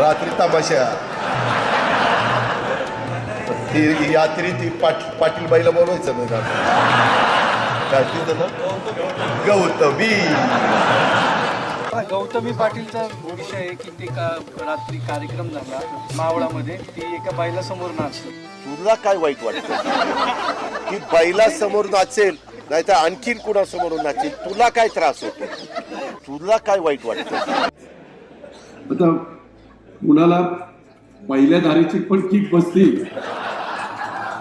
रात्री तमाशा ती यात्री ती पाटील बाईला बोलवायचं नाही का काय तिचं ना गौतमी गौतमी पाटीलचा विषय आहे की ते रात्री कार्यक्रम झाला मावळामध्ये ती एका बाईला समोर नाचली. तुला काय वाईट वाटतं की बाईला समोर नाचेल नाही तर आणखीन कुणासमोर नाचेल तुला काय त्रास होतो तुला काय वाईट वाटतं. आता कुणाला पहिल्या धारेची पण किक बसली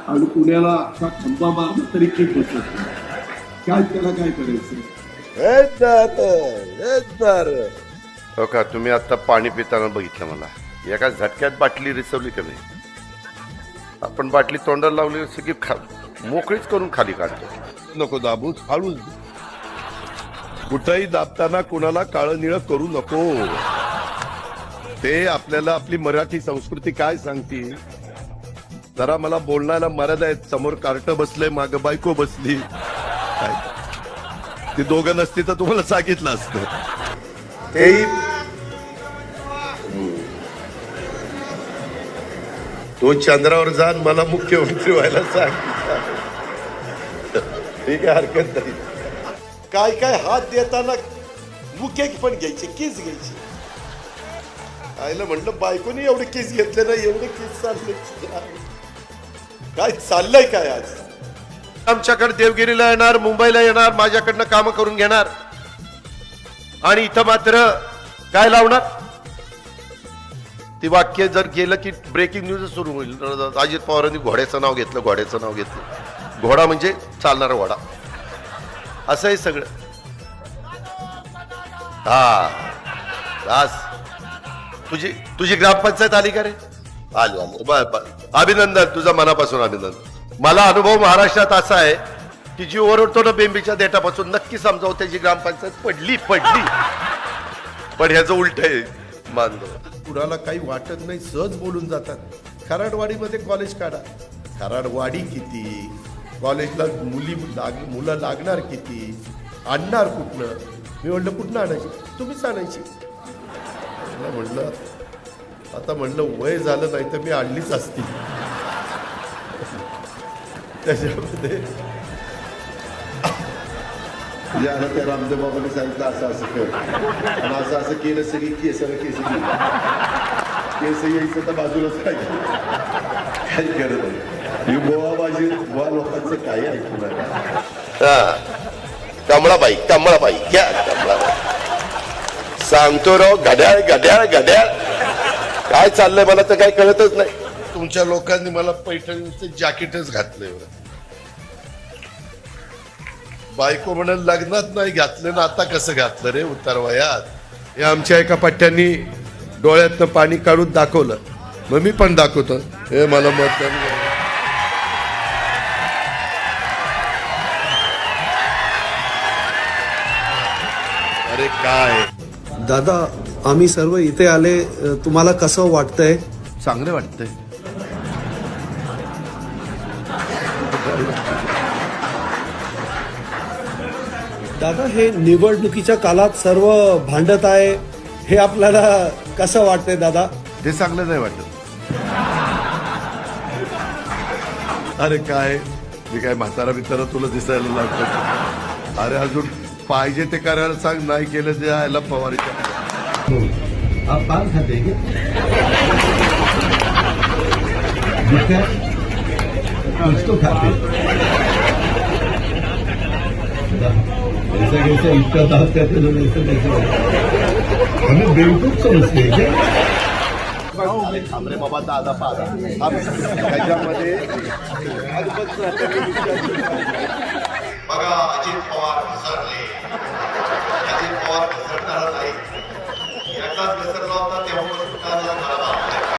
आणि पुण्याला अख्खा खंबा मारला तरी किक बसत काय त्याला काय करायचं. हो का तुम्ही आता पाणी पिताना बघितलं मला एका झटक्यात बाटली रिसवली का नाही. आपण बाटली तोंडाला लावली सगळी मोकळीच करून खाली काढतो. नको दाबू फाळून कुठंही दाबताना कुणाला काळं निळं करू नको. ते आपल्याला आपली मराठी संस्कृती काय सांगते. जरा मला बोलण्याला मर्यादा आहेत. समोर कार्ट बसलंय माग बायको बसली काय ते दोघं नसती तर तुम्हाला सांगितलं असतं. तेही तो चंद्रावर जाण मला मुख्यमंत्री व्हायला सांग ठीक आहे हरकत नाही. काय काय हात देताना मुख्य पण घ्यायचे केस घ्यायचे. आईला म्हटलं बायकोनी एवढे केस घेतले नाही एवढे केस चालले काय चाललंय काय आज. आमच्याकडे देवगिरीला येणार मुंबईला येणार माझ्याकडनं काम करून घेणार आणि इथं मात्र काय लावणार. ती वाक्य जर गेलं की ब्रेकिंग न्यूज सुरू होईल. अजित पवारांनी घोड्याचं नाव घेतलं घोडा म्हणजे चालणारा घोडा असं आहे सगळं. हा दास तुझी ग्रामपंचायत आली का रे. आली अभिनंदन तुझं मनापासून अभिनंदन. मला अनुभव महाराष्ट्रात असा आहे की जी ओरडतो ना बेंबीच्या देठापासून नक्की समजावं त्याची ग्रामपंचायत पडली पण ह्याचं उलट आहे मानलं. कुणाला काही वाटत नाही सहज बोलून जातात. खराडवाडीमध्ये कॉलेज काढा. खराडवाडी किती कॉलेजला मुलं लागणार किती आणणार कुठनं. मी म्हणलं कुठनं आणायची तुम्हीच आणायची म्हणलं. आता म्हणलं वय झालं नाही तर मी आणलीच असती. त्याच्यामध्ये त्या रामदेव बाबांनी सांगितलं असं कर आणि असं केलं सगळी केस यायचं तर बाजूलाच काय करत नाही. गोवा लोकांचं काही ऐकू नका. कमळाबाई सांगतो राव घड्याळ काय चाललंय मला तर काही कळतच नाही. तुमच्या लोकांनी मला पैठणीचं जॅकेटच घातलंय. बायको म्हणून लग्नात नाही घातलं ना आता कसं घातलं रे उतारवयात. हे आमच्या एका पट्ट्यांनी डोळ्यातनं पाणी काढून दाखवलं मग मी पण दाखवतो. हे मला मत अरे काय दादा आम्ही सर्व इथे आले तुम्हाला कसं वाटतंय. चांगलं वाटतंय. दादा हे निवडणुकीच्या काळात सर्व भांडत आहे हे आपल्याला कसं वाटतंय दादा. ते चांगलं नाही वाटत. अरे काय मी काय म्हातारा बितारा तुला दिसायला लागतो. अरे अजून पाहिजे ते करायला सांग नाही केलं ते यायला पवारीच्या आप पान खाते हैं क्या उसको खाते ऐसा कैसे इसका दांत करते लोग ऐसे कैसे हमें बेवकूफ समझते हैं क्या. थांबरे बाबा दादा पादा त्याच्यामध्ये बघा अजित पवार